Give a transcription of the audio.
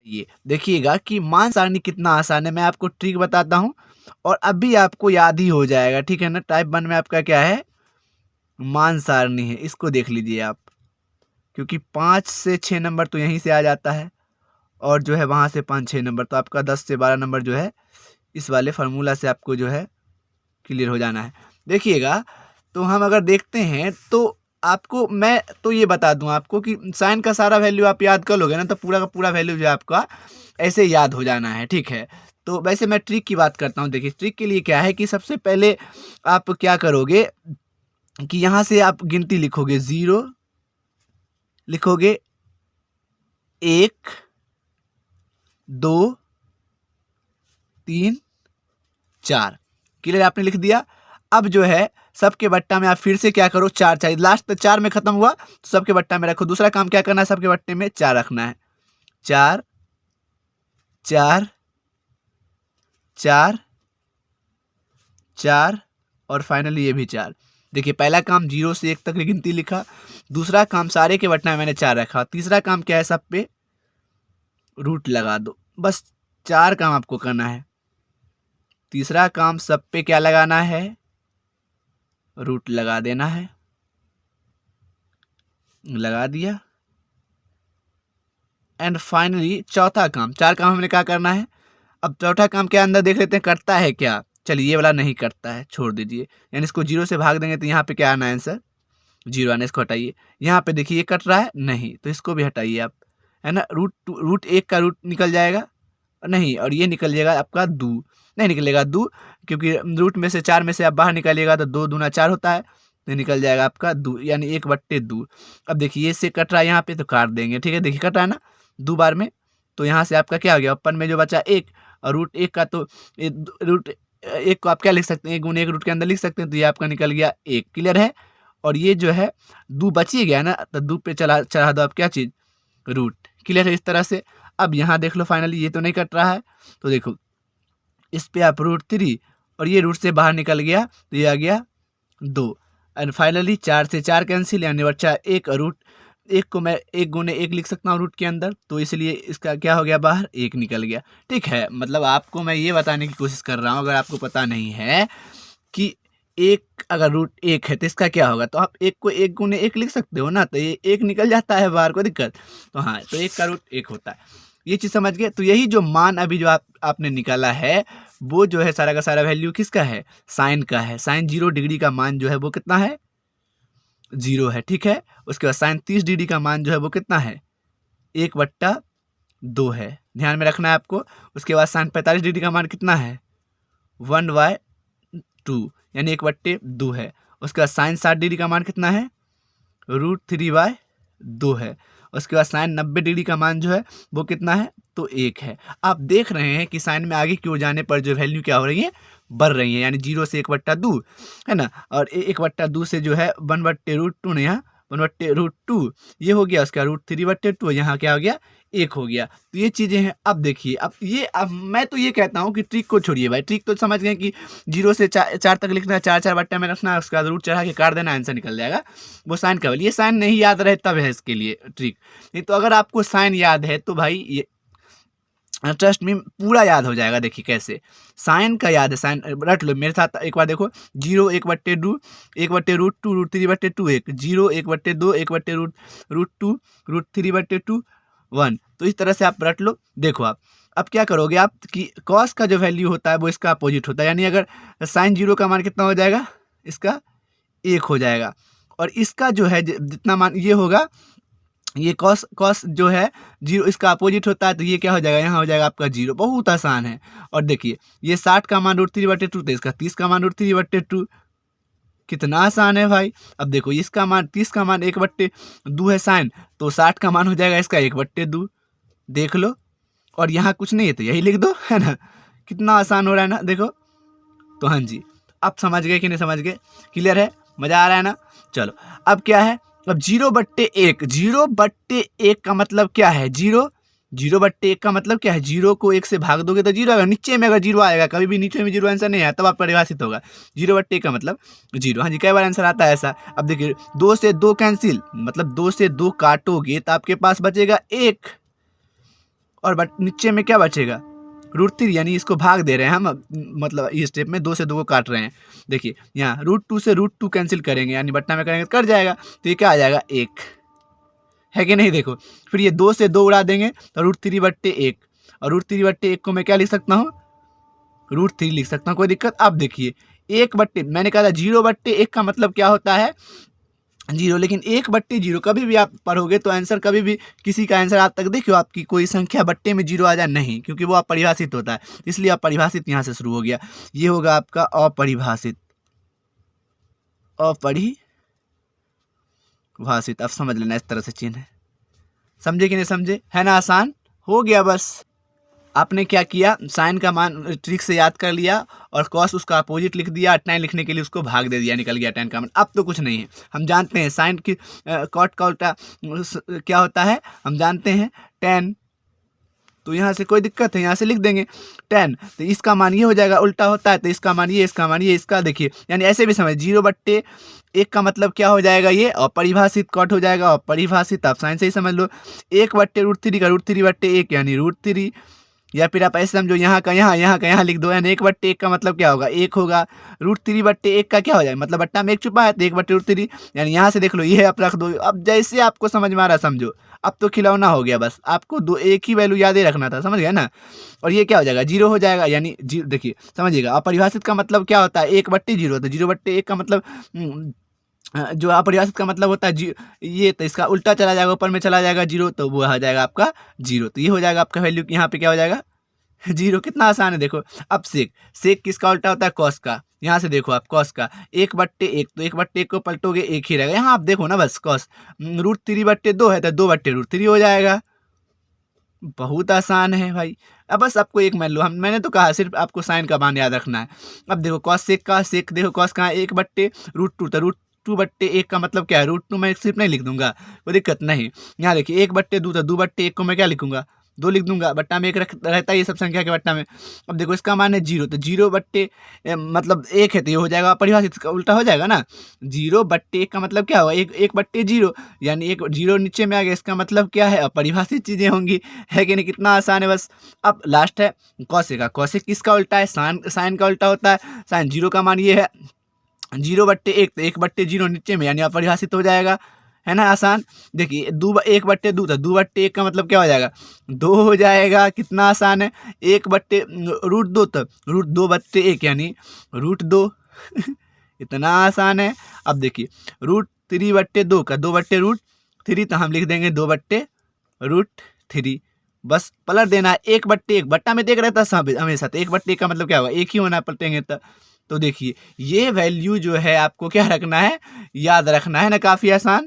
ये देखिएगा कि मान सारणी कितना आसान है। मैं आपको ट्रिक बताता हूँ और अभी आपको याद ही हो जाएगा, ठीक है ना। टाइप 1 में आपका क्या है, मान सारणी है, इसको देख लीजिए आप, क्योंकि 5 से 6 नंबर तो यहीं से आ जाता है और जो है वहाँ से 5-6 नंबर, तो आपका 10 से 12 नंबर जो है इस वाले फार्मूला से आपको जो है क्लियर हो जाना है। देखिएगा, तो हम अगर देखते हैं तो आपको मैं तो ये बता दूं आपको कि साइन का सारा वैल्यू आप याद कर लोगे ना, तो पूरा का पूरा वैल्यू जो है आपका ऐसे याद हो जाना है, ठीक है। तो वैसे मैं ट्रिक की बात करता हूँ। देखिए ट्रिक के लिए क्या है कि सबसे पहले आप क्या करोगे कि यहाँ से आप गिनती लिखोगे, 0 लिखोगे, 1 2 3 4, क्लियर, आपने लिख दिया। अब जो है सबके बट्टा में आप फिर से क्या करो, 4 चाहिए, लास्ट 4 में खत्म हुआ तो सबके बट्टा में रखो। दूसरा काम क्या करना है, सबके बट्टे में 4 रखना है, 4 4 4 4 और फाइनली ये भी 4। देखिए पहला काम 0 से 1 तक की गिनती लिखा, दूसरा काम सारे के बट्टा में मैंने 4 रखा, तीसरा काम क्या है, सब पे रूट लगा दो। बस 4 काम आपको करना है। तीसरा काम सब पे क्या लगाना है, रूट लगा देना है, लगा दिया। एंड फाइनली चौथा काम, 4 काम हमने क्या करना है। अब चौथा काम क्या अंदर देख लेते हैं करता है क्या। चलिए ये वाला नहीं करता है, छोड़ दीजिए, यानी इसको 0 से भाग देंगे तो यहाँ पे क्या आना है, आंसर 0 आना। इसको हटाइए, यहाँ पे देखिए ये कट रहा है नहीं, तो इसको भी हटाइए आप, है ना। रूट 1 का रूट निकल जाएगा नहीं, और ये निकल जाएगा आपका 2, नहीं निकलेगा 2, क्योंकि रूट में से 4 में से आप बाहर निकालिएगा तो 2 दूना 4 होता है, तो निकल जाएगा आपका 2, यानी 1/2। अब देखिए ये से कट रहा है यहाँ पे तो काट देंगे, ठीक है। देखिए कट रहा है ना 2 बार में, तो यहाँ से आपका क्या हो गया, ओपन में जो बचा 1, और रूट 1 का तो रूट 1 को आप क्या लिख सकते हैं, 1 गुने 1 रूट के अंदर लिख सकते हैं, तो ये आपका निकल गया 1, क्लियर है। और ये जो है 2 बच ही गया ना, तो 2 पे चढ़ा दो आप क्या चीज़, रूट, क्लियर है। इस तरह से अब यहाँ देख लो फाइनली ये तो नहीं कट रहा है, तो देखो इस पे आप √3 और ये रूट से बाहर निकल गया तो ये आ गया 2, एंड फाइनली 4 से 4 कैंसिल, यानी बच्चा 1, रूट 1 को मैं 1 गुने 1 लिख सकता हूँ रूट के अंदर, तो इसलिए इसका क्या हो गया बाहर, 1 निकल गया, ठीक है। मतलब आपको मैं ये बताने की कोशिश कर रहा हूँ, अगर आपको पता नहीं है कि 1 अगर रूट 1 है तो इसका क्या होगा, तो आप 1 को 1 गुने 1 लिख सकते हो ना, तो ये 1 निकल जाता है बाहर, कोई दिक्कत। तो हाँ, तो 1 का रूट 1 होता है, ये चीज़ समझ गए। तो यही जो मान अभी जो आपने निकाला है वो जो है सारा का सारा वैल्यू किसका है, साइन का है। साइन 0 डिग्री का मान जो है वो कितना है, 0 है, ठीक है। उसके बाद साइन 30 डिग्री का मान जो है वो कितना है, 1/2 है, ध्यान में रखना है आपको। उसके बाद साइन 45 डिग्री का मान कितना है, 1/2, यानी 1/2 है। उसके बाद साइन 60 डिग्री का मान कितना है, √3/2 है। उसके बाद साइन 90 डिग्री का मान जो है वो कितना है, तो 1 है। आप देख रहे हैं कि साइन में आगे की ओर जाने पर जो वैल्यू क्या हो रही है, बढ़ रही है, यानी 0 से 1/2 है ना, और 1/2 से जो है 1/√2 ने यहाँ 1/√2 ये हो गया, उसका √3/2 यहाँ क्या हो गया, 1 हो गया। तो ये चीज़ें हैं। अब देखिए, अब मैं तो ये कहता हूँ कि ट्रिक को छोड़िए भाई, ट्रिक तो समझ गए कि 0 से 4 तक लिखना है, 4 बट्टे में रखना है, उसके बाद रूट चढ़ा के काट देना, आंसर निकल जाएगा। वो साइन का वैल्यू, ये साइन नहीं याद रहे तब है इसके लिए ट्रिक, नहीं तो अगर आपको साइन याद है तो भाई ये ट्रस्ट में पूरा याद हो जाएगा। देखिए कैसे साइन का याद है, साइन रट लो मेरे साथ एक बार, देखो 0 1/2 1/√2 √3/2 1 0 1/2 1/√2 √3/2 1, तो इस तरह से आप रट लो। देखो आप अब क्या करोगे आप कि कॉस का जो वैल्यू होता है वो इसका अपोजिट होता है, यानी अगर साइन 0 का मान कितना हो जाएगा, इसका 1 हो जाएगा, और इसका जो है जितना मान ये होगा, ये कॉस जो है 0 इसका अपोजिट होता है, तो ये क्या हो जाएगा, यहाँ हो जाएगा आपका 0। बहुत आसान है। और देखिए ये 60 का मान √3/2 तो इसका 30 का मान √3/2, कितना आसान है भाई। अब देखो इसका मान 30 का मान 1/2 है साइन, तो 60 का मान हो जाएगा इसका 1/2, देख लो। और यहाँ कुछ नहीं है तो यही लिख दो, है ना, कितना आसान हो रहा है ना, देखो। तो हाँ जी, आप समझ गए कि नहीं समझ गए, क्लियर है, मज़ा आ रहा है ना। चलो अब क्या है, अब 0/1, 0/1 का मतलब क्या है, 0/1 का मतलब क्या है, 0 को 1 से भाग दोगे तो 0 आएगा, नीचे में अगर 0 आएगा, कभी भी नीचे में 0 आंसर नहीं आया तब आप परिभाषित होगा 0/1 का मतलब 0। हाँ जी, कई बार आंसर आता है ऐसा। अब देखिए 2 से 2 कैंसिल, मतलब 2 से 2 काटोगे तो आपके पास बचेगा 1, और नीचे में क्या बचेगा, √3, यानी इसको भाग दे रहे हैं हम, मतलब इस स्टेप में 2 से 2 को काट रहे हैं। देखिए यहाँ √2 से √2 कैंसिल करेंगे, यानी बट्टा में करेंगे तो कट जाएगा, तो ये क्या आ जाएगा 1, है कि नहीं। देखो फिर ये 2 से 2 उड़ा देंगे तो √3/1, और √3/1 को मैं क्या लिख सकता हूँ, √3 लिख सकता हूँ, कोई दिक्कत। अब देखिए मैंने कहा था 0/1 का मतलब क्या होता है 0, लेकिन 1/0 कभी भी आप पढ़ोगे तो आंसर, कभी भी किसी का आंसर आज तक देखियो आपकी कोई संख्या बट्टे में 0 आ जाए नहीं, क्योंकि वो अपरिभाषित होता है, इसलिए अपरिभाषित यहाँ से शुरू हो गया। ये होगा आपका अपरिभाषित, अपरिभाषित। अब समझ लेना इस तरह से चिन्ह है, समझे कि नहीं समझे, है ना, आसान हो गया। बस आपने क्या किया, साइन का मान ट्रिक से याद कर लिया और कॉस उसका अपोजिट लिख दिया, tan लिखने के लिए उसको भाग दे दिया, निकल गया tan का मान। अब तो कुछ नहीं है, हम जानते हैं साइन की कॉट का उल्टा क्या होता है, हम जानते हैं tan, तो यहाँ से कोई दिक्कत है, यहाँ से लिख देंगे tan, तो इसका मान ये हो जाएगा, उल्टा होता है तो इसका मान ये, इसका मान ये, इसका देखिए, यानी ऐसे भी समझ 0/1 का मतलब क्या हो जाएगा, ये अपरिभाषित कॉट हो जाएगा, अपरिभाषित। आप साइन से ही समझ लो, 1/√3 का √3/1 यानी √3, या फिर आप ऐसे समझो यहाँ का यहाँ, यहाँ का यहाँ लिख दो, यानी 1/1 का मतलब क्या होगा 1 होगा, √3/1 का क्या हो जाएगा, मतलब बट्टा में 1 छुपा है तो 1/√3, यानी यहाँ से देख लो ये आप रख दो। अब जैसे आपको समझ में आ रहा समझो, अब तो खिलौना हो गया, बस आपको एक ही वैल्यू याद ही रखना था, समझ गया ना। और ये क्या हो जाएगा 0 हो जाएगा, यानी देखिए समझिएगा, अपरिभाषित का मतलब क्या होता है 1/0, तो 0/1 का मतलब जो अपरिभाषित का मतलब होता है ये, तो इसका उल्टा चला जाएगा, ऊपर में चला जाएगा 0, तो वो आ जाएगा आपका 0, तो ये हो जाएगा आपका वैल्यू, यहाँ पे क्या हो जाएगा 0। कितना आसान है देखो। अब सेक किसका उल्टा होता है, कॉस का। यहाँ से देखो आप कॉस का 1/1, तो 1/1 को पलटोगे 1 ही रहेगा, यहाँ आप देखो ना बस कॉस, √3/2 है तो 2/√3 हो जाएगा। बहुत आसान है भाई। अब बस आपको एक मान लो, मैंने तो कहा सिर्फ आपको साइन का मान याद रखना है। अब देखो कॉस सेक का, सेक देखो कॉस का 1/√2, तो √2/1 का मतलब क्या है, √2 मैं सिर्फ नहीं लिख दूंगा, कोई दिक्कत नहीं। यहाँ देखिए 1/2, तो 2/1 को मैं क्या लिखूंगा 2 लिख दूंगा, बट्टा में 1 रहता है ये सब संख्या के बट्टा में। अब देखो इसका मान है 0, तो 0/, मतलब 1 है तो ये हो जाएगा परिभाषित, इसका उल्टा हो जाएगा ना। 0/1 का मतलब क्या होगा 1/0, यानी 1 0 नीचे में आ गया, इसका मतलब क्या है अपरिभाषित चीज़ें होंगी, है कि नहीं। कितना आसान है बस। अब लास्ट है कॉसेक का। कॉसेक किसका उल्टा है, साइन का उल्टा होता है। साइन 0 का मान ये है 0/1, तो 1/0 नीचे में, यानी अपरिभाषित हो जाएगा, है ना आसान। देखिए 1/2, तो 2/1 का मतलब क्या हो जाएगा 2 हो जाएगा। कितना आसान है। 1/√2, तो √2/1 यानी √2 इतना आसान है। अब देखिए √3/2 का 2/√3, तो हम लिख देंगे 2/√3, बस पलट देना है। 1/1 बट्टा में देख रहता सब हमेशा, तो 1/1 का मतलब क्या होगा 1 ही होना, पलटेंगे तो देखिए ये वैल्यू जो है आपको क्या रखना है, याद रखना है ना, काफ़ी आसान।